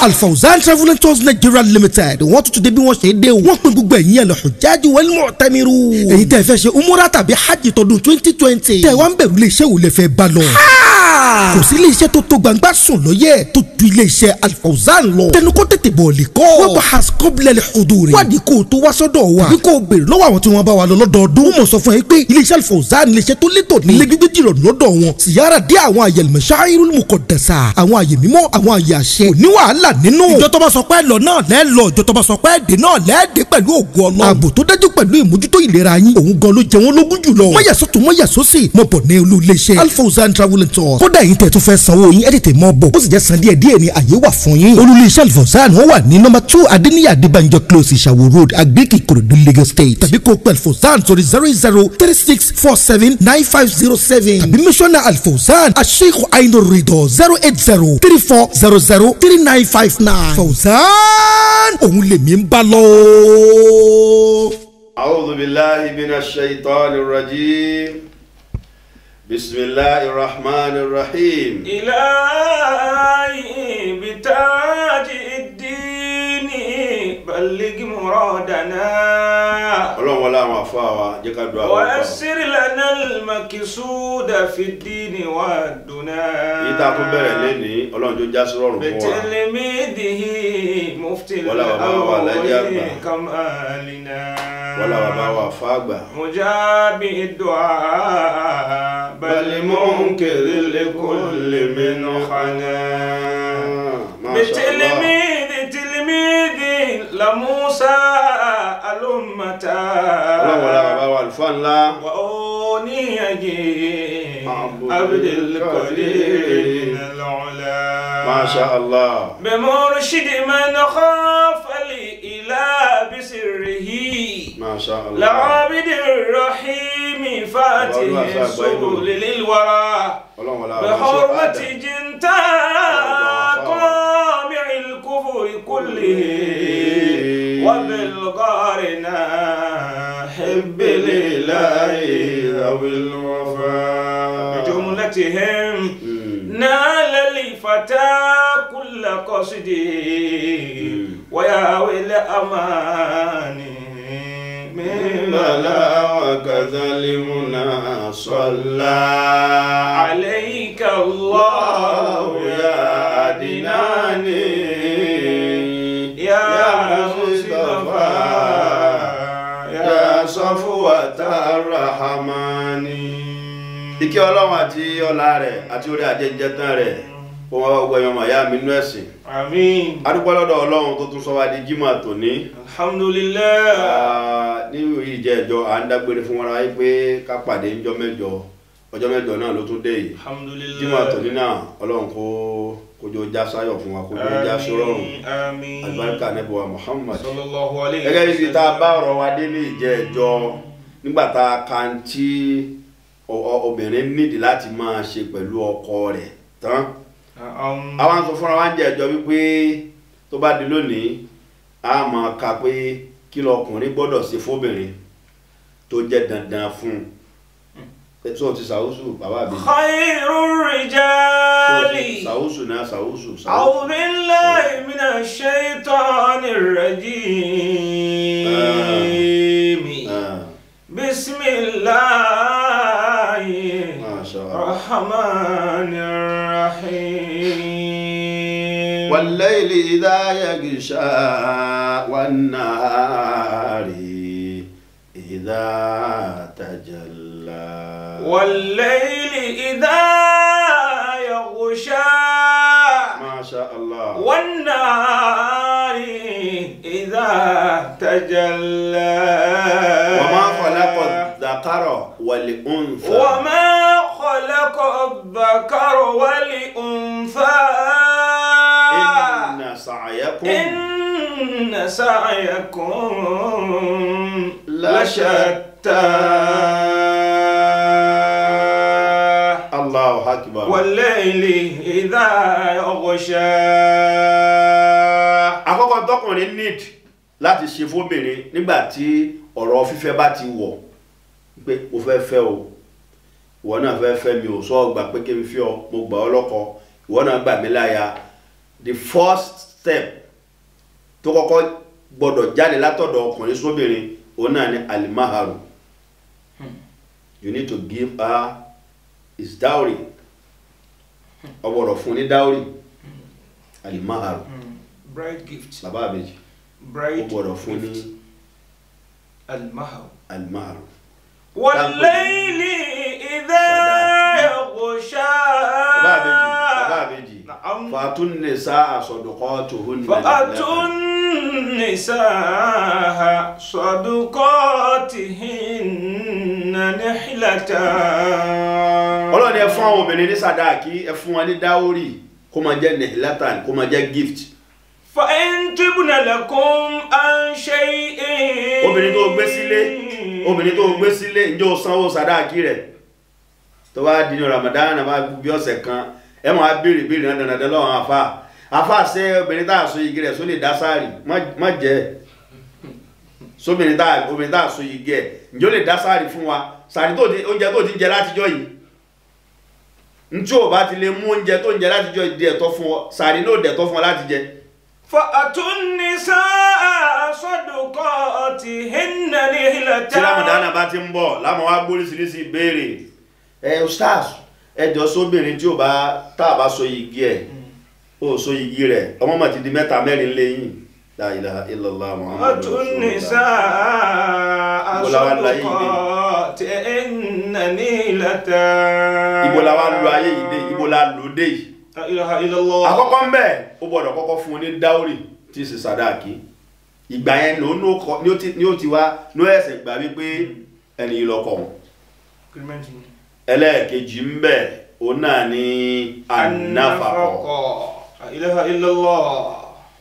Al-Fawzan Travel and Tours Nigeria Limited wọ́n tún dé bí wọ́n ṣe dé o wọ́n pín gbogbo ẹ̀yin al-Hujjaj wal-Mu'tamiru èyí tẹ́ fẹ́ ṣe umura tàbí hajj tọdún 2020 tẹ́ wá ń bẹ̀rù iléeṣẹ́ wo lè fẹ́ bá lọ. kò sí iléeṣẹ́ tó tó gbangba sùn lóye tó tu iléeṣẹ́ Al-Fawzan lọ tẹnu kó tètè bọ̀ lè kọ́ wọ́n bá hasqobla al-huduri wádìí kó tó wá sọ́dọ̀ wa bí kò béèrè lọ́wọ́ àwọn tí wọ́n bá wa lọ lọ́dọọdún wọ́n mọ̀ sọ fún yín pé iléeṣẹ́ Al-Fawzan iléeṣẹ́ tó létò ní ilé gbígbé jìrọ̀ lọ́dọ̀ wọn síyára dé àwọn àyè al-mashairul muqaddasa àwọn àyè mímọ́ àwọn àyè àṣẹ òní wàhálà nínú ìjọ tó bá sọ pé lọ náà lẹ́ lọ ìjọ tó bá sọ pé dé náà lẹ́ dé pẹ̀lú ògo Ọlọ́run ààbò tó dájú pẹ̀lú ìmójútó ìlera yín òun gan ló jẹ wọ́n lógún jùlọ mọ̀yà sọ́tún mọ̀yà sósì mọ̀ bọ̀ ní olú iléeṣẹ́ Al-Fawzan Travel and Tours kódà yín tẹ̀ tó fẹ́ sanwó yín ẹ̀ tètè mọ̀ bọ̀ ó sì jẹ́ san díẹ̀ díẹ̀ ní àyè wà fún yín olú iléeṣẹ́ Al-Fawzan wọ́n wà ní nọ́mbà 2 Adéníyà Adébánjọ close Ìṣàwó road Agbèkì Ìkòròdú Lagos State tàbí kó pẹ̀ Al-Fawzan sórí 0036479507 tàbí mísọ́nà Al-Fawzan Sheikh Ainur Ridho 08034003959 Fawzan òun lèmi ń bá lọ. أعوذ بالله من الشيطان الرجيم بسم الله الرحمن الرحيم إلهي بتاج الدين بلغ مرادنا Ọlọ́run wọlé àwọn àfáà wa jẹ́ ká dúà wa ويسر لنا المقصود في الدين والدنا yìí tá a tún bẹ̀rẹ̀ lẹ́ni Ọlọ́run tó já sí rọrùn fún wa بتلميذه مفتي wọlé bàbá wa Alhaji àgbà كمالنا wọlé bàbá wa àfáà àgbà مجاب الدعاء بل منكر لكل من خنا بتلميذ لموسى الأمة Ọlọ́run wọlé bàbá wa àlùfáà ńlá وأونيجي عبد القدير العلا ما شاء الله بمرشد من خاف الإله بسره ما شاء الله العابد الرحيم فاتح السبل للورى بحرمة جنتا قامع الكفر كله وبالقارنا حب الإله ذوي الوفاء بجملتهم نال الفتى كل قصدي وياوي الأماني من بلا وكذا المنى صلى عليك الله يا أدناني يا مصطفى يا صفوة الرحمن. Ìkẹ́ Ọlọ́run àti ọlá rẹ̀ àti orí àjẹjẹ tán rẹ̀ kó wọ́n wá gbẹ̀yàn mọ̀ ya mi nínú ẹ̀sìn. Àmín. A dúpẹ́ lọ́dọ̀ Ọlọ́run tó tún sọ wá di Jímọ̀ tòní. Alhamdulillah. Ní ìjẹ́ ìjọ à ń dágbére fún wọn wáyé pé ká pàdé níjọ́ mẹ́jọ ọjọ́ mẹ́jọ náà ló tún dé yìí. Alhamdulillah. Jímọ̀ tòní náà Ọlọ́run kójó já sáyọ̀ fún wa kójó já sórọ̀rùn. Àmín. Àlùbáríkà Ànábì wa Muhammad. Sallallahu alayhi wa sallam. Gẹ́gẹ́ bí tá a bá ọ̀rọ̀ wa dé ní ìjẹ́ ìjọ nígbà tá a kan tí obìnrin nídìí láti máa ṣe pẹ̀lú ọkọ rẹ̀ tán. Àwọn sọ fúnra wa ń jẹ́ ìjọ wípé tó bá di lónìí a máa ka pé kí lọkùnrin gbọ́dọ̀ ṣe fóbìnrin tó jẹ́ dandan fún un tó ti sàwùsù bàbá àbí. Khairur rijali. Sàwùsù náà sàwùsù. A'udhu billahi minash shaitanir rajim. Bismillahir rahmanir rahim. Wal-layli idha yaghsha wan-nahari idha tajalla. Wal-layli idha yaghsha. Ma sha Allah. Wan-nahari idha tajalla. Wa ma khalaqa adh-dhakara wal-untha. Wa ma khalaqa adh-dhakara wal-untha. Inna sa'yakum lashatta. Allahu akbar. Wal-layli idha yaghsha. Àkọ́kọ́ tọkùnrin need láti ṣe fóbìnrin nígbà tí ọ̀rọ̀ fífẹ́ bá ti wọ̀ pé o fẹ́ fẹ́ o ìwọ náà fẹ́ mi ò sọ gbà pé kí n fi ọ mo gbà ọ́ lọ́kọ ìwọ náà gbà mí láya the first step tó kọ́kọ́ gbọ́dọ̀ jáde látọ̀dọ̀ ọkùnrin sóbìnrin òun náà ni alimaharu. You need to give her his dowry. Ọgbọ́dọ̀ fún ní dowry. Alimaharu. Bride gift. Bàbá àbèjì. Bride ọgbọ́dọ̀ fún ní alimaharu. Alimaharu. Wal-layli idha yaghsha. Bàbá àbèjì. Fa'atun nisaa sadaqatuhunna. Fa'atun nisaa sadaqatihinna nihlatan. Ọlọ́run ni ẹ fún àwọn obìnrin ní sàdáàkì, ẹ fún wọn ní dáórì, kó máa jẹ́ nihlatan, kó máa jẹ́ gift. فَإِن تِبْنَ لَكُمْ عَنْ شَيْءٍ. Obìnrin tó gbé sílé ǹjẹ́ ó sanwó sàdáàkì rẹ̀ tó bá di ní Ramadan bá bí ọ̀sẹ̀ kan ẹ máa béèrè náà dandan lọ́wọ́ àfà ṣe obìnrin tá a so igi rẹ̀ só lè dá sáàrì má jẹ́ obìnrin tá a so igi ẹ̀ ǹjẹ́ ó lè dá sáàrì fún wa sáàrì oúnjẹ tó ti jẹ látijọ́ yìí ntí o bá ti lè mú oúnjẹ tó ń jẹ látijọ́ ìdí ẹ̀tọ́ fún ọ sáàrì náà dẹ̀tọ́ fún ọ láti jẹ. فَأَتُوا النِّسَاءَ صَدُقَاتِهِنَّ نِحْلَةً. Tí Ramadan bá ti ń bọ̀ láwọn wá gbóríṣiríṣi ìbéèrè ustaz ẹjọ́ sóbìnrin tí ó bá tàbá so igi ẹ̀ ó so igi rẹ̀ ọmọ mà ti di mẹ́ta mẹ́rin lẹ́yìn la ilaha illallah Muhammadu فَأَتُوا النِّسَاءَ صَدُقَاتِهِنَّ نِحْلَةً. ibo la wá lo ayé yìí dé ibo la lò dé yìí. La ilaha illallah. Àkọ́kọ́ ń bẹ̀ ó gbọ́dọ̀ kọ́kọ́ fún un ní dáórì tí sì sàdáàkì ìgbà yẹn ni ó ti wá ní ẹ̀sẹ̀ gbà wípé ẹni ìlọ́kọ̀ ẹlẹ́ẹ̀kejì ń bẹ̀ ó náà ní an-nafaqah. La ilaha illallah.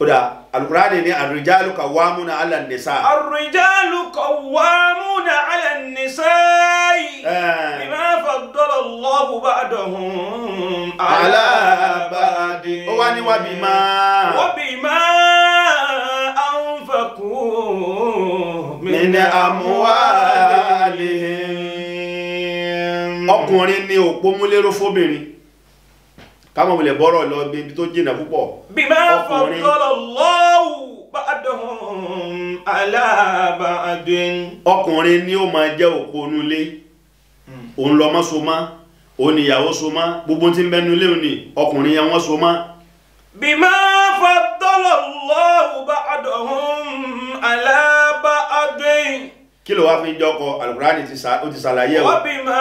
Ó dà Al-Qur'ani ní ar-rijalu qawwamuna 'ala an-nisaa. Ar-rijalu qawwamuna 'ala an-nisaa bima faddala Allahu ba'dahum 'ala ba'din. Ó wá ní wa bima anfaqu min amwalihim. Ọkùnrin ni òpómúléró fóbìnrin káwọn wulẹ̀ bọ́rọ̀ lọ bí ibi tó jìnà púpọ̀. Bima faddala Allahu ba'dahum 'ala ba'din. Ọkùnrin ni ó máa jẹ́ òpónúlé òun lọ mọ́ so mọ́ òun níyàwó so mọ́ gbogbo tí ń bẹnu lé òní ọkùnrin yẹn wọ́n so mọ́. Bima faddala Allahu ba'dahum 'ala ba'din. Kí ló wá fi jọkọ Al-Qur'ani ó ti ṣàlàyé o. Wa bima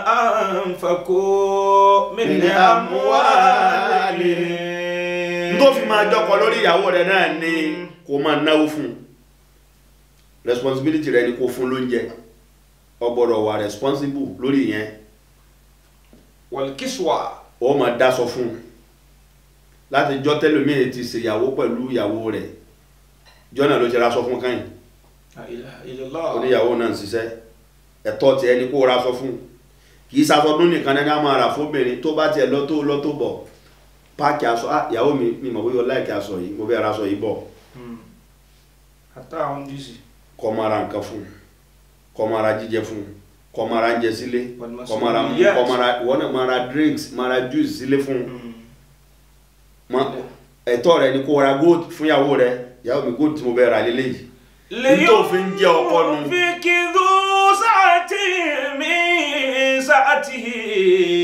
anfaqu min amwalihim. Tó fi máa jọkọ lórí ìyàwó rẹ̀ náà ni kó máa náwó fún responsibility rẹ̀ ni kó fún lóúnjẹ ó gbọ́dọ̀ wà responsible lórí yẹn. Wal kiswa. Ó máa dáṣọ fún láti jọ tẹ́lòmíì ti ṣèyàwó pẹ̀lú ìyàwó rẹ̀ jọ́nà ló ti raṣọ fún káyìn. La ilaha illallah. Oníyàwó náà ń ṣiṣẹ́ ẹ̀tọ́ ti ẹni kó raṣọ fún kìí ṣaṣọdún nìkan ní ká máa rà fóbìnrin tó bá tiẹ̀ lọ́tó bọ̀ páàkì aṣọ ìyàwó mi mọ̀ bóyá láìkí aṣọ yìí mo fẹ́ raṣọ yìí bọ̀ kọ́ máa ra nǹkan fún kọ́ máa ra jíjẹ fún kọ́ máa ra oúnjẹ sílé kọ́ máa ra wọ́n náà máa ra drinks máa ra juice sílé fún ẹ̀tọ́ rẹ̀ ni kó ra gold fún ìyàwó rẹ̀ ìyàwó mi gold tí mo fẹ́ ra lélẹ́yìí tó fi ń jẹ́ ọkọ nu.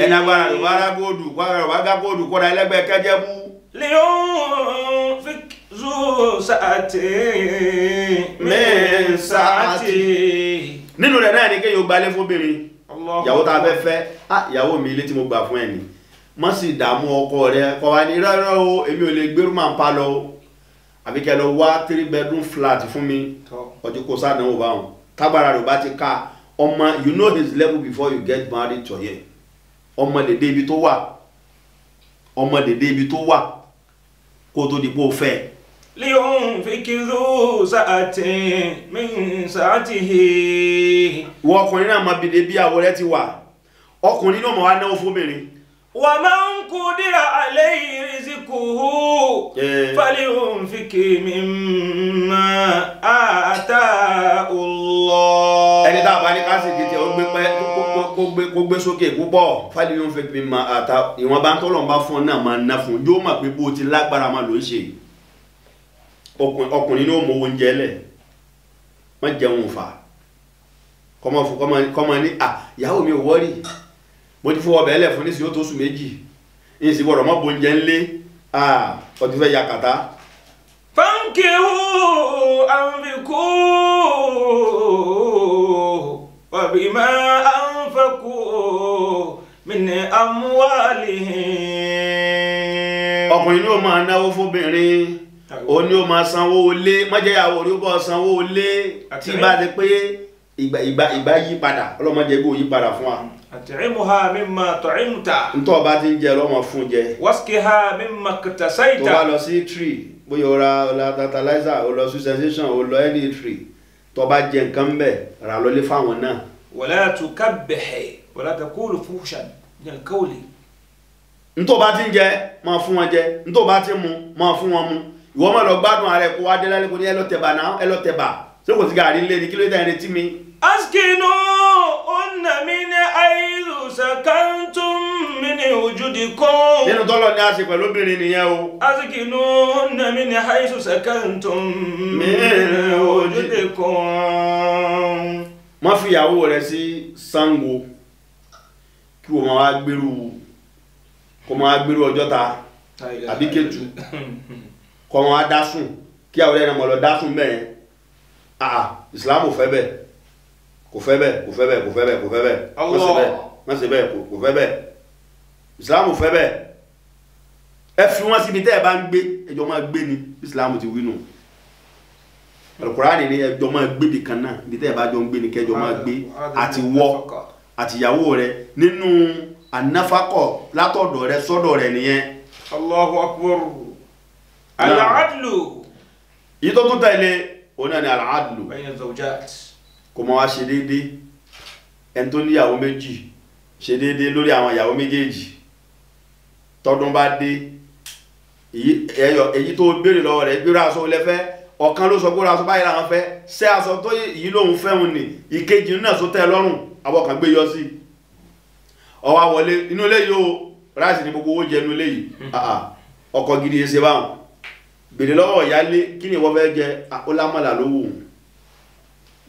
Ẹni agbára ló bá rá góòdù bá gá góòdù kọ́ra ẹlẹ́gbẹ́ kẹ́jẹ́ bú. Nínú rẹ̀ náà ni kéèyàn gbalé fóbìnrin ìyàwó tá a fẹ́ fẹ́ ìyàwó mi ilé tí mo gbà fún ẹ ni má sì dààmú ọkọ rẹ̀ kọ́ wa ní rárá o èmi ò lè gbérú màá ń pa lọ àbí kẹ́ lọ wá 3 bedroom flat fún mi ọjọ́ kó sádánwò báwọn tágbára rẹ̀ bá ti ká ọmọ you know his level before you get married to him ọmọ dédé ibi tó wà kó tó di pé ó fẹ́. لينفق ذو سعة من سعته. Ìwọ ọkùnrin náà máa bìdé bí àwọ̀ rẹ̀ ti wà ọkùnrin náà máa wá náwó fóbìnrin. ومن قدر عليه رزقه فلينفق مما آتاه الله. Ẹni tá a bá ní kásìkì tí ó gbé pẹ́ kó gbé sókè púpọ̀ fáìlì yóò fẹ́ fi máa àta ìwọ̀n bá ń tọ́lọ̀ bá fún ọ náà máa ná fún yóò mọ̀ pé bó ti lágbára máa ló ń ṣe ọkùnrin ní ó mọ oúnjẹ lẹ̀ wọ́n jẹun fà kọ́mọ ní ìyàwó mi ò wọ́rì mo ti fún ọbẹ̀ ẹlẹ̀ fún nísìnyí ó tó oṣù méjì ní ìsìnkú ọ̀rọ̀ mọ́ bo oúnjẹ ńlé ọtí fẹ́ ya kàtá. fankihu anfiqu wa bima anfaqu min amwalihim. ọkùnrin ni ó máa náwó fóbìnrin ó ní ó máa sanwó ilé mọ́jẹ́yàwó rí ó bọ́ sanwó ilé tí bá ti pé ìgbà yí padà ọlọ́mọdé gbó yí padà fún wa. at'imuha mimma tu'imta. ntọ́ bá ti ń jẹ lọ́mọ fún jẹ. wasqiha mimma iktasaita. tó bá lọ sí tree bóyá o ra fertilizer o lọ sí sensation o lọ any tree tó bá jẹ nǹkan bẹ́ẹ̀ rà lọ́lé fáwọn náà. wala tukabbih wala taqulu fuhshan min al-qawli. ntọ́ bá ti ń jẹ máa fún wọn jẹ ntọ́ bá ti mu máa fún wọn mu ìwọ máa lọ gbádùn ààrẹ kó wá dé lálẹ́ kó ní ẹ lọ tẹ̀bà náà ẹ lọ tẹ̀bà ṣé kò sí gàrí lé ní kí ló dé ẹni tí mi. askinuhunna min haythu sakantum min wujudikum. nínú tọ́lọ̀ ní a ṣe pẹ̀lú obìnrin nìyẹn o. askinuhunna min haythu sakantum min wujudikum. má fi ìyàwó rẹ sí Ṣàngó kí wọ́n máa gbèrú Ọjọ́ta àbí Kétu kọ́ wọn á dá sùn kí àwọn ẹ̀rọ mọ̀ lọ dá sùn bẹ́ẹ̀ Islam ò fẹ́ bẹ́ẹ̀ kò fẹ́ bẹ́ẹ̀ kò fẹ́ bẹ́ẹ̀ kò fẹ́ bẹ́ẹ̀ kò fẹ́ bẹ́ẹ̀ má ṣe bẹ́ẹ̀ kò fẹ́ bẹ́ẹ̀ Islam ò fẹ́ bẹ́ẹ̀ ẹ fi wọn síbi tẹ́ ẹ bá ń gbé ẹjọ́ máa gbé ni Islam ti wí nù Al-Qur'ani ni ẹjọ́ máa gbé bí kan náà ibi tẹ́ ẹ bá jọ ń gbé ni kẹjọ́ máa gbé àti wọ àtìyàwó rẹ nínú anáfàkọ̀ látọ̀dọ̀ rẹ sọ́dọ̀ rẹ nìyẹn. Allahu akbar. Al-adlu. yìí tó tún tẹ̀lé òun náà ni al-adlu. bayna zawjat. kò mọ wá ṣe déédé ẹni tó níyàwó méjì ṣe déédé lórí àwọn ìyàwó méjèèjì tọdún bá dé èyí tó béèrè lọ́wọ́ rẹ̀ gbéra aṣọ lẹ́fẹ́ ọ̀kan ló sọ gbéra aṣọ báyìí làwọn fẹ́ ṣé aṣọ tó yìí lòun fẹ́ òun ni ìkejì náà tó tẹ́ lọ́rùn abọ́kàn gbé yọ sí ọwọ́ wọlé inú ilé yìí ó ráìsì ní gbogbo owó jẹ inú ilé yìí ọkọ gidi ṣe báwọn béèrè lọ́wọ́ ìyálé kí ni wọ́n fẹ́ jẹ ó lámàlà ló wù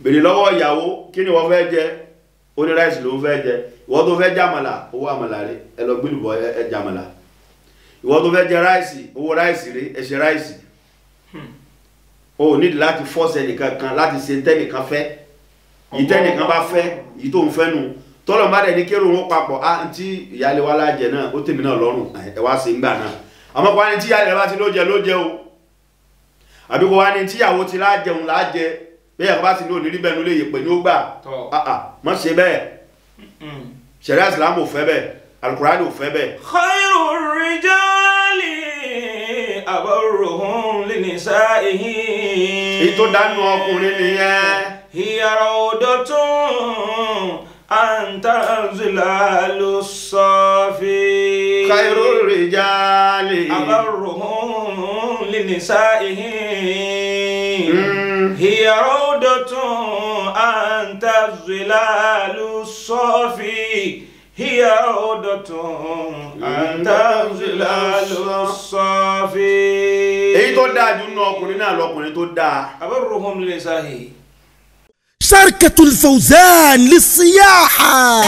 béèrè lọ́wọ́ ìyàwó kí ni wọ́n fẹ́ jẹ ó ní ráìsì ló fẹ́ jẹ ìwọ tó fẹ́ jàmàlà owó àmàlà rẹ ẹ lọ gbélùbọ ẹ jàmàlà ìwọ tó fẹ́ jẹ ráìsì owó ráìsì rẹ ẹ ṣe ráìsì o nídìí láti fọ́ọ̀sì ẹnìkan kan láti ṣe tẹ́nìkan fẹ́ ìtẹ́nìkan bá fẹ́ èyí tó ń fẹ́ nu tọ́lọ̀ bá dẹ̀ ní kérò wọn papọ̀ tí ìyálé wa lájẹ náà ó tèmi náà lọ́rùn ẹ wá sí ń gbà náà àmọ́ kó wá ní tí ìyálé bá ti ló jẹ o àbí kó wá ní tí ìyàwó ti lájẹun lájẹ bẹ́ẹ̀ bá ti ní òní rí bẹ́ẹ̀ ní olè yèpẹ̀ ní ó gbà mọ́ ṣe bẹ́ẹ̀ ṣẹ̀ríà Ìsìlámù ò fẹ́ bẹ́ẹ̀ Al-Qur'ani ò fẹ́ bẹ́ẹ̀. khairu rijali abarruhum linisa'ihi. èyí tó dánú ọkùnrin nìyẹn. hiya rawdatun anta zilalu safi. khairu rijali abarruhum linisa'ihi. hiya rawdatun anta zilalu safi. hiya rawdatun anta zilalu safi. èyí tó dáa jù nínú ọkùnrin náà lọkùnrin tó dáa. abarruhum linisa'ihi. شركة الفوزان للسياحة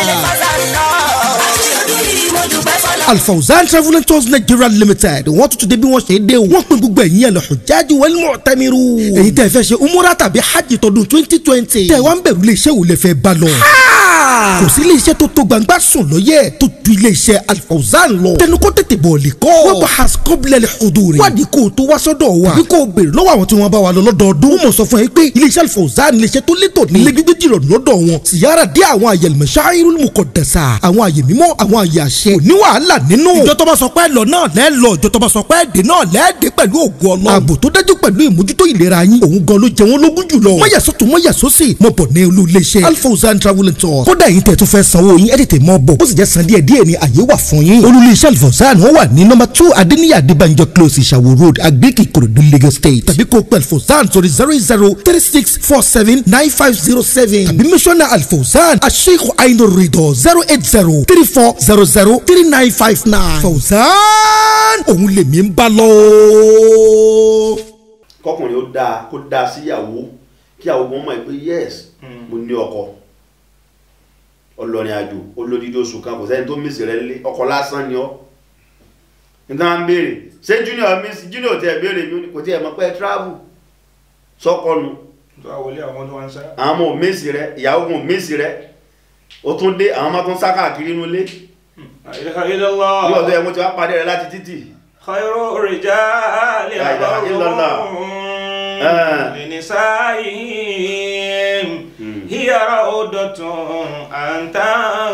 الفوزان Travel and Tours Nigeria Limited wọ́n tún ti dé bí wọ́n ṣe dé o wọ́n pín gbogbo ẹ̀yin ẹ̀ lọ Hujjaj wal Mu'tamiru èyí tẹ́ fẹ́ ṣe umura tàbí hajj tọdún 2020 tẹ́ wá ń bẹ̀rù ilé iṣẹ́ wò lè fẹ́ bá lọ. kò sí ilé iṣẹ́ tó tó gbangba sùn lóye tó ju ilé iṣẹ́ Al-Fawzan lọ tẹnu kó tètè bọ̀ lè kọ́ wọ́n bá haskobile huduri wádìí kó tó wá sọ́dọ̀ wa bí kò béèrè lọ́wọ́ àwọn tí wọ́n bá wa lọ lọ́dọọdún wọ́n mọ̀ sọ fún ẹ pé ilé iṣẹ́ Al-Fawzan ilé iṣẹ́ tó létò ní ilé gbígbé jìrọ̀ lọ́dọ̀ wọn tìyára dé àwọn àyè al-mashairul muqaddasa àwọn àyè mímọ́ àwọn àyè àṣẹ òní wàhálà nínú ìjọ tó bá sọ pé lọ náà lẹ́ lọ ìjọ tó bá sọ pé dé náà lẹ́ dé pẹ̀lú ògùn Ọlọ́run ààbò tó dájú pẹ̀lú ìmójútó ìlera yín òun gan ló jẹ wọn lógún jùlọ mọ́yàsọ́tún mọ́yàsọ́sì mọ́ bọ̀ ní olú ilé iṣẹ́ Al-Fawzan Travel and Tours kódà ẹ̀yin tẹ́ tún fẹ́ sanwó yín ẹ tètè mọ́ bọ̀ ó sì jẹ́ san díẹ̀ ní àyè wà fún yín. olùléeṣẹ́ Alfawzan wọ́n wà ní nọ́mbà 2 Adéníyì Adébánjọ close Ìṣàwò road Àgbékì Ìkòròdú Lagos State tàbí kó pẹ̀ Alfawzan sórí 0036479507 tàbí mísọ́nà Alfawzan Sheikh Ainur Ridha 08034003959 Fawzan òun lèmi ń bá lọ. kọkùnrin ó dáa kó dáa síyàwó kíyàwó wọn mọ̀ pé yes mo ní ọkọ ọlọ́rin àjò olódìdí oṣù kan kò sẹ́ni tó mísì rẹ̀ lé ọkọ lásán ni ọ́ nígbà ń béèrè ṣé junior mísì junior tí ẹ béèrè kò tí ẹ mọ̀ pé travel sọ́kọlù àwọn ọmọ mísì rẹ̀ ìyàwó wọn mísì rẹ̀ ó tún dé àwọn ọmọ tó ń sá káàkiri inú ilé ní ọ̀dọ́ ẹ̀ mo ti wá padà rẹ̀ láti títì khairu rijali لنسائهم هي روضة أنت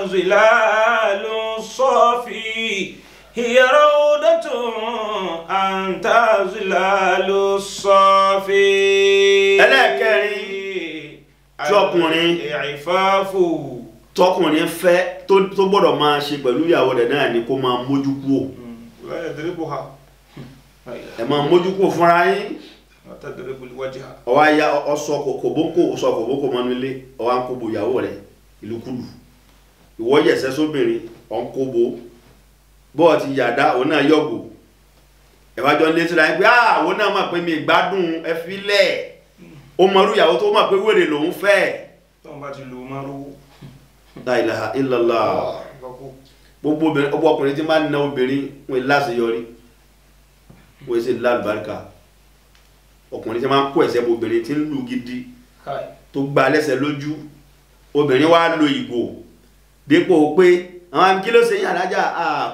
ظلال الصافي هي روضة أنت ظلال الصافي ẹlẹ́ẹ̀kẹrin tọkùnrin fẹ́ tó gbọ́dọ̀ máa ṣe pẹ̀lú ìyàwó rẹ̀ náà ni kó máa mójú kúò ẹ máa mójú kúò fúnra yín ọwọ́ ayá ọsọ kòbókò mọ́nú ilé ọwọ́ à ń kóbo ìyàwó rẹ̀ ìlúkulù ìwọ́ yẹ̀sẹ̀ sóbìnrin ọ̀ ń kóbo bọ́ọ̀ ti yàdá òun náà yọ̀gò ẹ̀wájọ́ lé síra pé àwọn náà mọ̀ pé mi gbádùn ẹ filẹ̀ ó mọ̀rú ìyàwó tó mọ̀ pé wèrè lòun fẹ́ la ilaha illallah gbogbo ọkùnrin tí máa ń na obìnrin wọn láṣeyọrí wọ́n ṣe lálùbáríkà ọkùnrin tí máa ń kó ẹsẹ̀ obìnrin tí ń lù gidi tó gba lẹ́sẹ̀ lójú obìnrin wá lo ìgò dípò pé àwọn kí ló ṣe yín alájà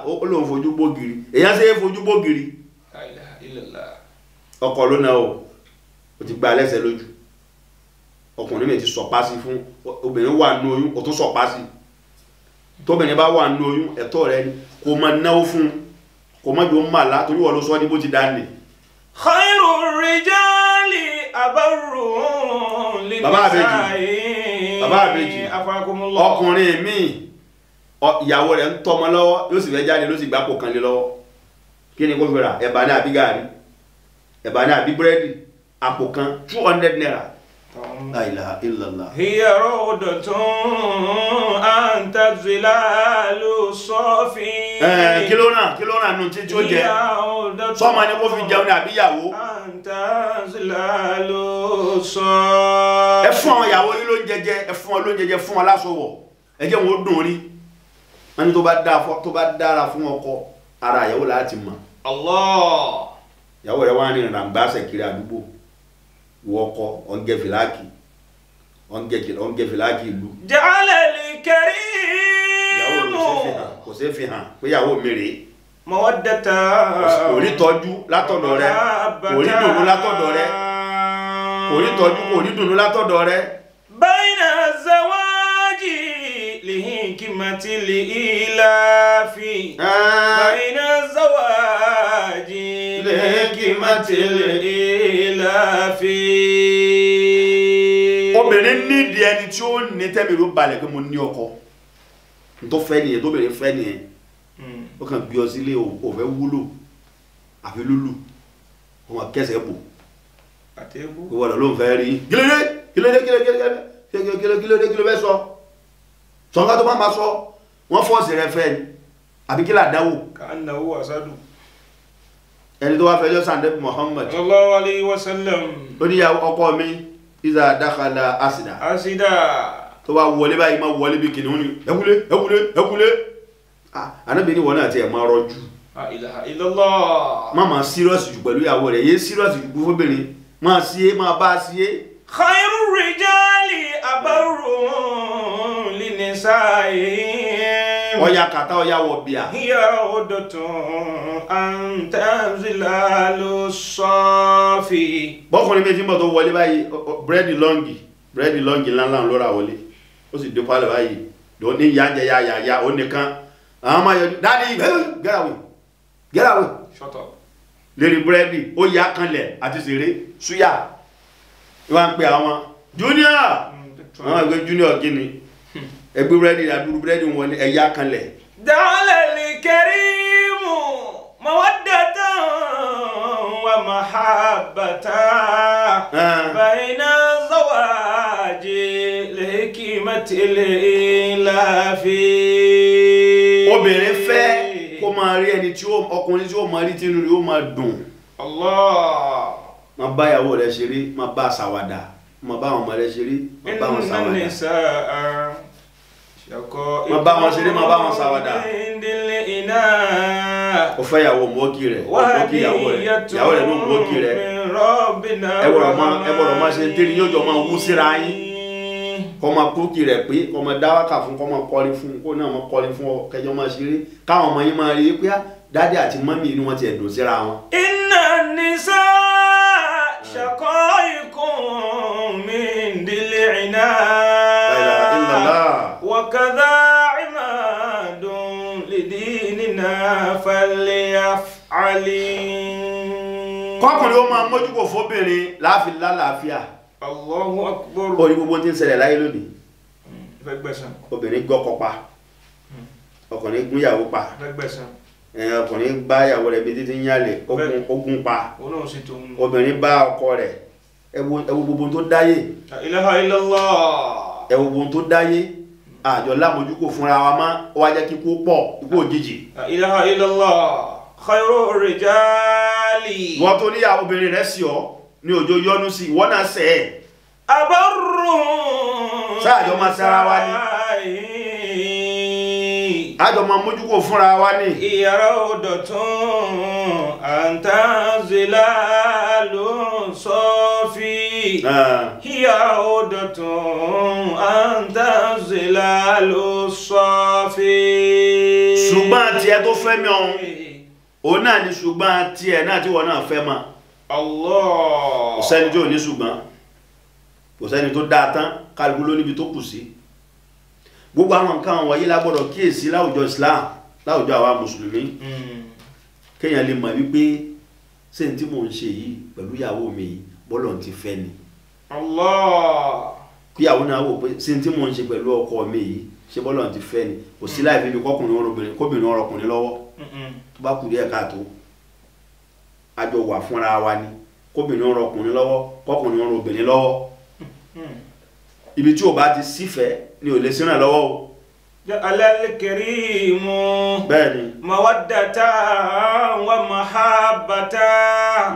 ó lóun fojú bógiri èyàn ṣe é fojú bógiri ọkọ ló náà ó ti gba lẹ́sẹ̀ lójú ọkùnrin mi ti sọ̀pá sí fún obìnrin wà nínú oyún ó tún sọ̀pá sí tóbìnrin bá wà nínú oyún ẹ̀tọ́ rẹ̀ ni kò mọ náwó fún kò mọ jù ó mà lá torí wọ́n ló sọ ní bó ti dá ní. khairu rijali abarruhum linisai. bàbá àbèjì ọkùnrin mi ìyàwó rẹ̀ ń tọ́mọ lọ́wọ́ yóò sì fẹ́ jáde ló sì gbápò kan lé lọ́wọ́ kí ni kó fi rà ẹ̀bà ní àbí gàrí ẹ̀bà ní àbí búrẹ́dì àpò kan 200 naira. La ilaha illallah. Hiya rawdatun anta zilalu safi. Kí ló ràn nù tí ó jẹ sọ́mọ ni kó fi jẹun ní àbíyàwó. Anta zilalu safi. Ẹ fún àwọn ìyàwó yín ló ń jẹjẹ ẹ fún ọ ló ń jẹjẹ fún ọ lásọwọ̀ ẹ jẹ́ wọn ó dùn rí wọn ni tó bá dára fún ọkọ ara ìyàwó láti mọ̀. Allah. Ìyàwó rẹ̀ wá ní ìràngbáṣẹ̀ kiri àdúgbò wọkọ ọ̀ngẹ́ fìláàkì ìlú. Ja'ala al-karim. ìyàwó rẹ̀ kò sí fi hàn pé ìyàwó mi rèé. Mawaddata. kò rí tọ́jú látọ̀dọ̀ rẹ̀ kò rí dùnú látọ̀dọ̀ rẹ̀ kò rí tọ́jú kò rí dùnú látọ̀dọ̀ rẹ̀. Bayna zawaji lihikmati lilafi. Bayna zawaji lihikmati lilafi. Obìnrin nídìí ẹni tí ó ní tẹ́mi ló balẹ̀ pé mo ní ọkọ tó fẹ́ nìyẹn tóbìnrin fẹ́ nìyẹn ó kàn gbé ọ sílé ò fẹ́ wúlò àfi lúlù ó máa kẹsẹ̀ bò ìwọ lọ ló ń fẹ́ rí kílódé fẹ́ sọ sọ̀nká tó máa sọ wọ́n fọ́ọ̀sì rẹ fẹ́ ni àbí kí làdáwò ẹni tó wá fẹjọ́ sàndẹ́bì Muhammad sallallahu alayhi wa sallam ó ní ọkọ mi ìzà dákàlà àsìdá tó bá wọlé báyìí máa wọlé bí kìnnìún ni ẹkúlé anábì ní wọ́n náà ti ẹ̀ máa rọjú má máa sírọ́sì jù pẹ̀lú ìyàwó rẹ̀ yé sírọ́sì jù fóbìnrin máa sí é máa bá sí é. khairu rijali abarruhum linisai. ọya kàtà ọya wọ bíà. hiya rawdatun anta zilalu safi. bọ́kùnrin méjì mọ̀ tó wọlé báyìí búrẹ́dì lọ́ngì ńláńlá ló ra wọlé ó sì dé pálẹ̀ báyìí ló ní yájẹ yáyà ó nìkan àwọn máa yọjú dáadé get away shut up lérí búrẹ́dì ó yá kanlẹ̀ àti sèré súyà wọ́n ń pè àwọn junior àwọn ìgbé junior gíní ẹgbẹ́ búrẹ́dì àdúrú búrẹ́dì wọn ni ẹ̀yà kanlẹ̀. ja'ala al-karimu mawaddatan wa mahabbatan bayna zawaji lihikmati al-ilafi. obìnrin fẹ́ kó máa rí ẹni tí ọkùnrin tí ó máa rí tínú rẹ̀ ó máa dùn. Allah. má bá ìyàwó rẹ̀ ṣeré, má bá ṣàwàdà, má bá àwọn ọmọ rẹ̀ ṣeré, má bá wọn ṣàwàdà. má bá wọn ṣeré, má bá wọn ṣàwàdà. ó fẹ́ ìyàwó mọ́kì rẹ̀, mọ́kì ìyàwó rẹ̀ ló mọ́kì rẹ̀. ẹ gbọ́dọ̀ máa ṣe tẹ́lẹ̀ yóò jọ máa wú síra yín. kọ́ máa kókì rẹ̀ pé kọ́ máa dáwàkà fún, kọ́ máa kọrin fún, kó náà máa kọrin fún ọ kẹjọ máa ṣeré, káwọn ọmọ yín máa rí i pé dáadé àti mọ́mí inú wọn ti ẹ̀dùn síra wọn. inna nisa shaqaiqun min dil'ina wa kadha imadun lidinina falyaf'alin. kọ́kùnrin ó máa mójúkò fóbìnrin láàfin lálàáfíà. Allahu akbar. orí gbogbo tí ń ṣẹlẹ̀ láyé lónìí. fẹ́ gbẹ̀san. obìnrin gbọ́kọ pa, ọkùnrin gúnyàwó pa, fẹ́ gbẹ̀san. ọkùnrin bá ìyàwó rẹ̀ bí títí ń yálè ogun pa, obìnrin bá ọkọ rẹ̀. ẹ wo gbogbo tó dáyé. La ilaha illallah. ẹ wo gbogbo tó dáyé. àjọ lámójúkò fúnra wa má wá jẹ́ kí kó pọ̀ ikú òjijì. La ilaha illallah. khayru rijali. wọ́n tó níyà obìnrin rẹ̀ sí ọ ní òjò yọnu sí ìwọ́n náà sẹ́ ẹ̀. abarru. sáàjọ máa sára wa ní. àjọ máa mójúkò fúnra wa ní. ìyàrá òdòtún àǹtàzìlálò sọ́fì. ìyàrá òdòtún àǹtàzìlálò sọ́fì. ṣùgbọ́n tiẹ̀ tó fẹ́ mi ọ̀hún òun náà ni ṣùgbọ́n tiẹ̀ náà tí wọ́n náà fẹ́ mọ́. Allah. kò sẹ́ni tí ò ní ṣùgbọ́n, kò sẹ́ni tó dáa tán, kálukú ló níbi tó kù sí. gbogbo àwọn nǹkan wọ̀nyí la gbọ́dọ̀ kíyèsí láwùjọ Islam, láwùjọ àwa mùsùlùmí. kéèyàn lè mọ̀ wípé ṣé n tí mò ń ṣe yìí pẹ̀lú ìyàwó mi yìí bọ́lọ̀ ti fẹ́ ni. Allah. kíyàwó náà wò pé ṣé n tí mò ń ṣe pẹ̀lú ọkọ mi yìí ṣé bọ́lọ̀ ti fẹ́ ni. kò sí láì fi bí kóbìnrin ọ̀rọ̀ ọkùnrin lọ́wọ́ tó bá kù díẹ̀ káàtó. àjọ wà fúnra wa ni, kóbìnrin ọ̀rọ̀ ọkùnrin lọ́wọ́, kọkùnrin ọ̀rọ̀ obìnrin lọ́wọ́. ibi tí o bá ti sífẹ̀ẹ́ ni ò lè sínú ẹ̀ lọ́wọ́ o. ja'ala al-karimu bẹ́ẹ̀ni mawaddatan wa mahabbatan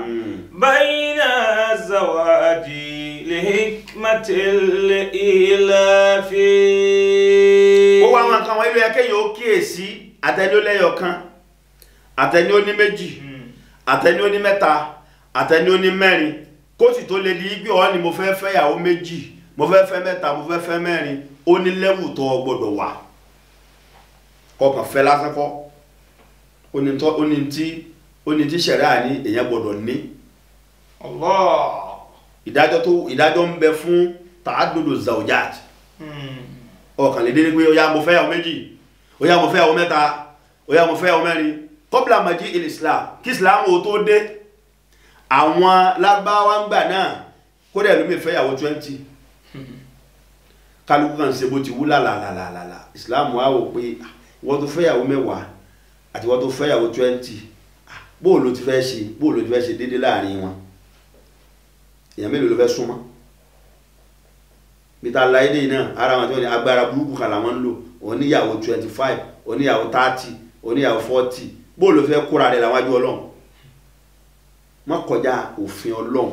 bayna zawaji lihikmatil ilafi. gbogbo àwọn nǹkan wọ́n ilé ẹkẹ́ yóò kíyèsí. àtẹni ó lẹ́yọ̀ kan, àtẹni ó ní méjì, àtẹni ó ní mẹ́ta, àtẹni ó ní mẹ́rin. kó sì tó lè di igbí ọ́ ni mo fẹ́ fẹ́ ìyàwó méjì, mo fẹ́ fẹ́ mẹ́ta, mo fẹ́ fẹ́ mẹ́rin. ó ní lẹ́wù tó gbọ́dọ̀ wà. kọkàn fẹ́ lásán kọ́. ó ní tí ṣẹ̀ríà ní èèyàn gbọ́dọ̀ ní. Allah. ìdájọ́ ń bẹ fún ta'addudu zawjat. ọkàn lè dé ní pé ó yá mo fẹ́ ìyàwó méjì, ó yá mo fẹ́ ìyàwó mẹ́ta, ó yá mo fẹ́ ìyàwó mẹ́rin. qabla maji il-Islam, kí Islam ó tó dé. àwọn Lárúbáwá ń gbà náà kódà ẹlòmíì fẹ́ ìyàwó 20. kálukú kan ṣe bó ti wú lálàlàlàlà. Islam wá wò pé wọ́n tó fẹ́ ìyàwó 10 àti wọ́n tó fẹ́ ìyàwó 20, bóò ló ti fẹ́ ṣe déédéé láàrin wọn. èèyàn mélòó ló fẹ́ súnmọ́. bí ta láìdé náà ara wọn tí wọ́n ní agbára burúkú kan làwọn ń lò. oníyàwó 25, oníyàwó 30, oníyàwó 40. bóò ló fẹ́ kóra rẹ̀ làwọn ajú Ọlọ́run. má kọjá òfin Ọlọ́run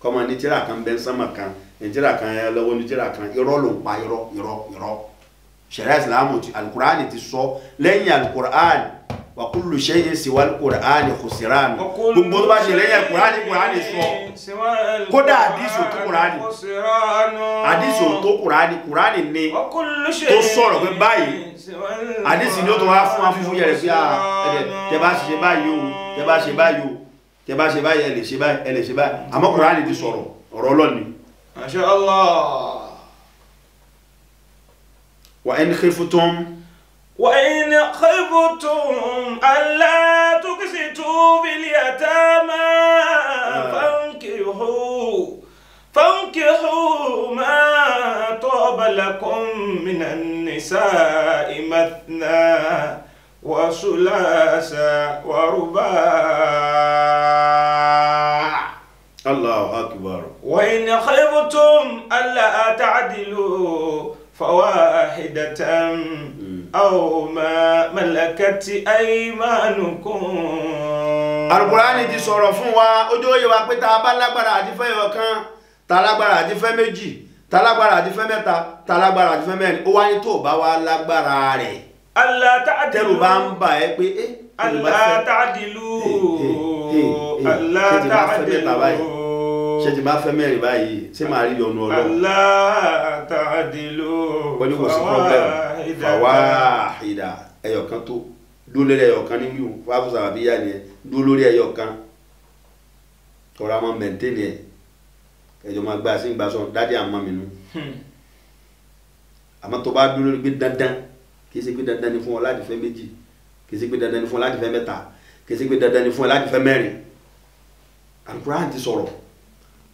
kọ́mọ ní tíra kan bẹ́ẹ̀ sánmà kan ní tíra kan lọ́wọ́ ní tíra kan. irọ́ ló ń pa irọ́. Ṣẹ̀ríà Ìsìlámù ti alukur'ani ti sọ. lẹ́yìn alukur'ani wa kullu shay'in siwa alukur'ani khusran. gbogbo tó bá ṣe lẹ́yìn alukur'ani sọ. kódà àdìsí ò tó kur'ani, àdìsí ò tó kur'ani ni tó sọ̀rọ̀ pé báyìí. àdìsí ni ó tó wá fún wa fúnfún yẹrẹ bí tẹ bá ṣe báyìí o, tẹ bá ṣe báyìí o, tẹ bá ṣe báyìí ẹ lè ṣe báyìí, ẹ lè ṣe báyìí. àmọ́ kur'ani ti sọ̀rọ̀ ọ̀rọ̀ Ọlọ́run. Masha Allah. وإن خفتم ألا تقسطوا في اليتامى فانكحوا ما طاب لكم من النساء النساء مثنى وثلاث ورباع. Allahu akbar. وإن خفتم ألا تعدلوا فواحدة أو ما ملكت أيمانكم. Al-Qur'ani ti sọ̀rọ̀ fún wa ojú òye wa pé tá a bá lágbára àti fẹ́ ọ̀kan, tá lágbára àti fẹ́ méjì, tá lágbára àti fẹ́ mẹ́ta, tá lágbára àti fẹ́ mẹ́rin, ó wá ní tó bá wá lágbára rẹ̀. ألا تعدلوا. Tẹ́rù bá ń bà ẹ́ pé ألا تعدلوا. ألا تعدلوا. Ṣé tí bá fẹ́ mẹ́rin báyìí ṣé máa rí yọnu Ọlọ́run? ألا تعدلوا. Wọ́n ní kò sí problem. Fawahida ẹyọkan tó dúró lórí ẹyọkan ní wíwù fáfù sàbàbíyá ni ẹ dúró lórí ẹyọkan tọ́ra máa mẹ́ntẹ́nì ẹ̀ ẹjọ́ máa gbá sí ìgbà sọ dádì àmọ́ mi nù. Àmọ́ tó bá dúró lórí pé dandan kì í ṣe pé dandan ni fún ọ láti fẹ́ méjì, kì í ṣe pé dandan ni fún ọ láti fẹ́ mẹ́ta, kì í ṣe pé dandan ni fún ọ láti fẹ́ mẹ́rin. Al-Qur'ani ti sọ̀rọ̀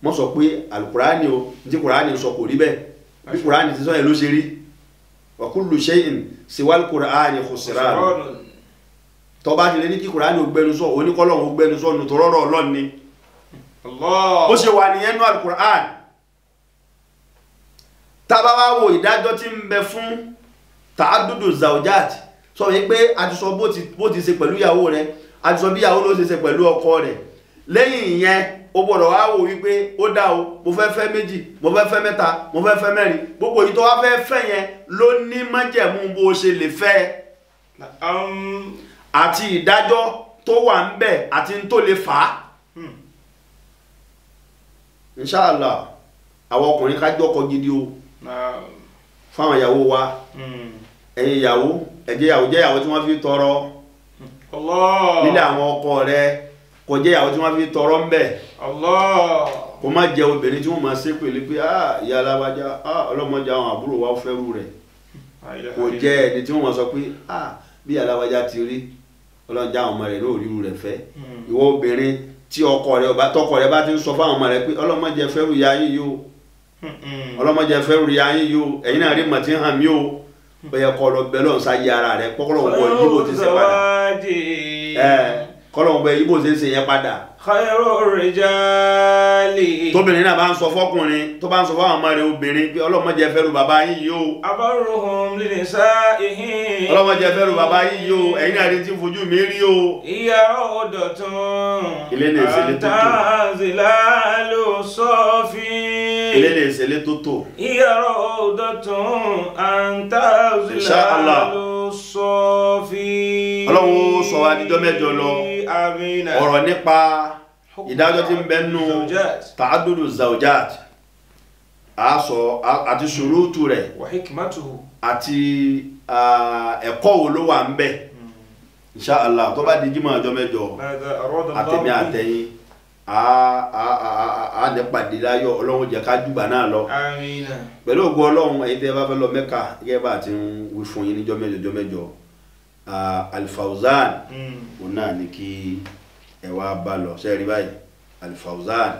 wọ́n sọ pé Al-Qur'ani o ní Qur'ani sọ kò rí bẹ́ẹ̀ bí Qur'ani ti sọ yẹn ló ṣe rí. Wa kullu shay'in siwal Qur'ani khusran. Tó bá ti lè ní kí Qur'ani ó gbẹnu sọ oníkọ́lọ́hún ó gbẹnu sọ nù tó rọ́rọ̀ Ọlọ́run ni. Allah. Ó ṣe wà nìyẹn nú Al-Qur'an. Tá bá wá wo ìdájọ́ tí ń bẹ fún ta'addudu zawjat sọ wípé a ti sọ bó ti ṣe pẹ̀lú ìyàwó rẹ̀, a ti sọ bí ìyàwó ló ṣe pẹ̀lú ọkọ rẹ̀. Lẹ́yìn ìyẹn ó gbọ́dọ̀ wá wò wípé ó dá o mo fẹ́ fẹ́ méjì, mo fẹ́ fẹ́ mẹ́ta, mo fẹ́ fẹ́ mẹ́rin, gbogbo èyí tó wá fẹ́ fẹ́ yẹn ló ní májẹ̀mú bó ṣe lè fẹ́ àti ìdájọ́ tó wà ń bẹ̀ àti tó lè fà á. Inshallah àwọn ọkùnrin ká jọ́kọ gidi o fáwọn ìyàwó wa. Ẹ̀yin ìyàwó ẹ̀jẹ̀ ìyàwó jẹ́ ìyàwó tí wọ́n fi tọrọ nílé àwọn ọkọ rẹ̀, kò jẹ́ ìyàwó tí wọ́n fi tọrọ ń bẹ̀. Kò má jẹ́ obìnrin tí wọ́n máa ṣe pèlè pé ìyá alábàjá ọlọ́mọdé àwọn àbúrò wa fẹ́rù rẹ̀. Kò jẹ́ ẹni tí wọ́n máa sọ pé bí alábàjá ti rí ọlọ́jà àwọn ọmọ rẹ̀ ní òríru rẹ̀ fẹ́. Ìwọ obìnrin tí tọkọ rẹ̀ bá ti ń sọ fáwọn ọmọ rẹ̀ pé ọlọ́mọdé fẹ́rù ya yín yóò, ọlọ́mọdé fẹ́rù ya yín yóò, ẹ̀yin náà rí mọ̀ tí ń hàn mí o. Ó yẹ kọ́ lọ bẹ́ẹ̀ lọ́n sáyé ara rẹ̀ kọ́kọ́rọ́ wọ yíbo ti ṣe padà. Kọ́lọ̀ bẹ yíbo ṣe ń ṣe yẹn padà. Khairu rijali. Tóbìnrin náà bá ń sọ fọ́kùnrin tó bá ń sọ fáwọn ọmọ rẹ̀ obìnrin pé ọlọ́mọdé fẹ́rù bàbá yín yìí o. Abarruhum li nisa'ihim. Ọlọ́mọdé fẹ́rù bàbá yín yìí o, ẹ̀yin náà rí tí ń fojú mi rí o. Ìyá ọ̀dọ̀tún. Ilé ní ìṣẹ̀lẹ̀ tó tò. Àtàzìlálù sọ́fì. Ilé ní ìṣẹ̀lẹ̀ tó tò. Ìyá ọ̀dọ̀tún. Àtàzìlálù sọ́fì. Ọlọ́run ó sọ wa díjọ́ mẹ́jọ lọ. Ọ̀rọ̀ nípa ìdájọ́ tí ń bẹ nínú ta'addudu zawjat àti ṣùrútù rẹ̀ àti ẹ̀kọ́ wo ló wà ń bẹ. Inshallah tó bá di jímọ̀ ọjọ́ mẹ́jọ àtẹ̀mí àtẹ̀yìn a nípàdé láyọ̀ Ọlọ́run jẹ́ ká jùgbà náà lọ. Pẹ̀lú ògo Ọlọ́run ẹ̀yin tẹ́ bá fẹ́ lọ Mẹ́kà gẹ́gẹ́ bá ti ń wí fún yín níjọ́ mẹ́jọ Al-Fawzan òun náà ní kí ẹ wá bá lọ ṣe rí báyìí. Al-Fawzan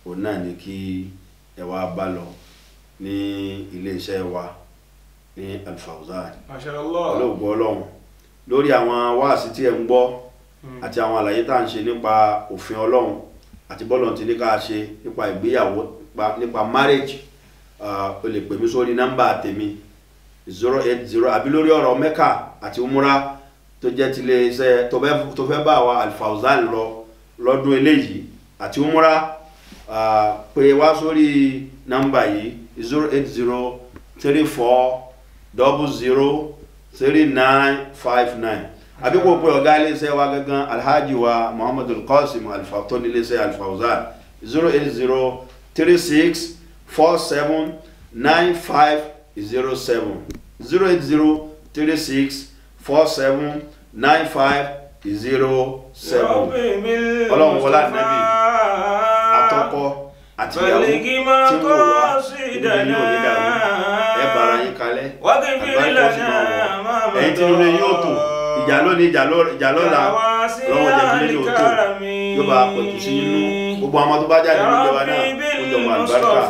òun náà ní kí ẹ wá bá lọ ní iléeṣẹ́ wa ní Al-Fawzan. olóògbé Ọlọ́run lórí àwọn wáàsí tí ẹ ń gbọ́ àti àwọn àlàyé tá à ń ṣe nípa òfin Ọlọ́run àti bọ́lọ̀ tí ní ká ṣe nípa ìgbéyàwó nípa marriage o lè pè mí sórí nọ́mbà tèmi 080 àbí lórí ọ̀rọ̀ Mẹ́kà àti umura tó jẹ́ ti lè iṣẹ́ tó fẹ́ bá wa Al-Fawzan lọ lọ́dún eléyìí àti umura pè wá sórí nọ́mbà yìí 08034003959 àbí kò pé ọ̀gá iléeṣẹ́ wa gangan Alhaji wa Muhammadul Qasim tó ní iléeṣẹ́ Al-Fawzan 08036479507 08036479507 Ọlọ́run wọlá nẹ́bí àtọkọ àti ìyàwó tí ń wò wá gbogbo yìí ò ní dàrú ẹ bára yín kalẹ̀ àgbáríkọ́ sí máa wọ̀ ẹ̀yìn tí lórí yóò tò ìjà lónìí ìjà lọ́la lọ́wọ́ jẹ́ kí lórí òtò yóò bá pẹ̀tù sí inú gbogbo àwọn tó bá jáde níjọba náà ó jọmọ àlùbáríkà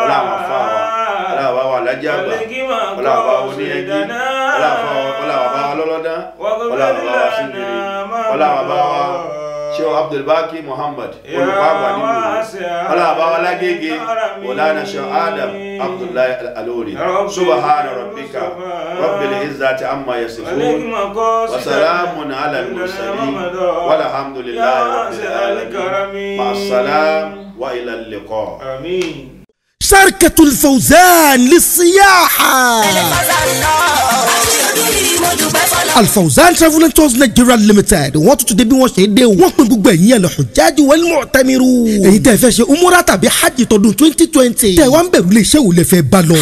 ọlá àwọn afá wa ọlá àwa wà alájà àgbà ọlá bàbá oníyẹnjí ọlá bàbá ọlọ́lọ́dán ọlá bàbá wa síndìrì ọlá bàbá wa Sheikh Abdulbaki Muhammad olùkọ́gbà nínú ọlá bàbá wa lágége Maulana Sheikh Adam Abdullahi Al-Alori subhana rabbika rabbil izzati amma yasifun wa salamun ala al-mursalin walhamdulillahi rabbil alamin ma'assalam wa ila al-liqa. Amin. شركة الفوزان للسياحة الفوزان Travel and Tours Nigeria Limited wọ́n tún débi wọ́n ṣe é dé o wọ́n pín gbogbo ẹ̀yin ẹ̀ lọ Hujjaj wal Mu'tamiru èyí tẹ́ fẹ́ ṣe umura tàbí hajj tọdún 2020 tẹ́ wá ń bẹ̀rù ilé iṣẹ́ wò lè fẹ́ bá lọ.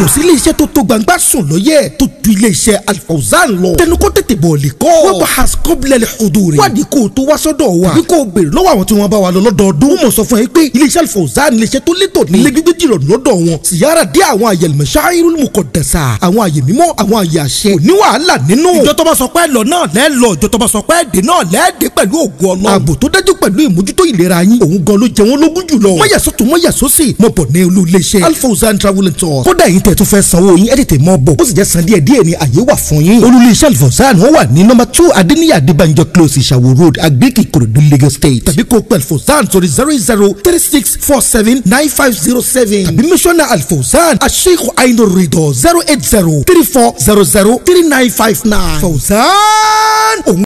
kò sí ilé iṣẹ́ tó tó gbangba sùn lóye tó ju ilé iṣẹ́ Al-Fawzan lọ tẹnu kó tètè bọ̀ lè kọ́ wọ́n bá haskobile huduri wádìí kó tó wá sọ́dọ̀ wa bí kò béèrè lọ́wọ́ àwọn tí wọ́n bá wa lọ lọ́dọọdún wọ́n mọ̀ sọ fún ẹ pé ilé iṣẹ́ Al-Fawzan ilé iṣẹ́ tó létò ní ilé gbígbé jìrọ̀ lọ́dọ̀ wọn síyára dé àwọn àyè al-mashairul muqaddasa àwọn àyè mímọ́ àwọn àyè àṣẹ òní wàhálà nínú ìjọ tó bá sọ pé lọ náà lẹ́ lọ ìjọ tó bá sọ pé dé náà lẹ́ dé pẹ̀lú ògùn Ọlọ́run ààbò tó dájú pẹ̀lú ìmójútó ìlera yín òun gan ló jẹ wọ́n lógún jùlọ mọ́yàsó tó mọ́yàsó sì mọ̀ bọ̀ ní olú ilé iṣẹ́ Al-Fawzan Travel and Tours kódà yìí tẹ̀ tó fẹ́ sanwó yín ẹ̀ tètè mọ́ bọ̀ ó sì jẹ́ san díẹ̀ díẹ̀ ní àyè wà fún yín olú ilé iṣẹ́ Al-Fawzan wọ́n wà ní nọ́mbà 2 Adéníyì Adébánjọ close Ìṣàwó road Agbèkì Ìkòròdú Lagos State tàbí kó pẹ̀ Al-Fawzan sórí 0036479507 tàbí mísọ́nà Al-Fawzan Sheikh Ainur Ridha 08034003959 Fawzan.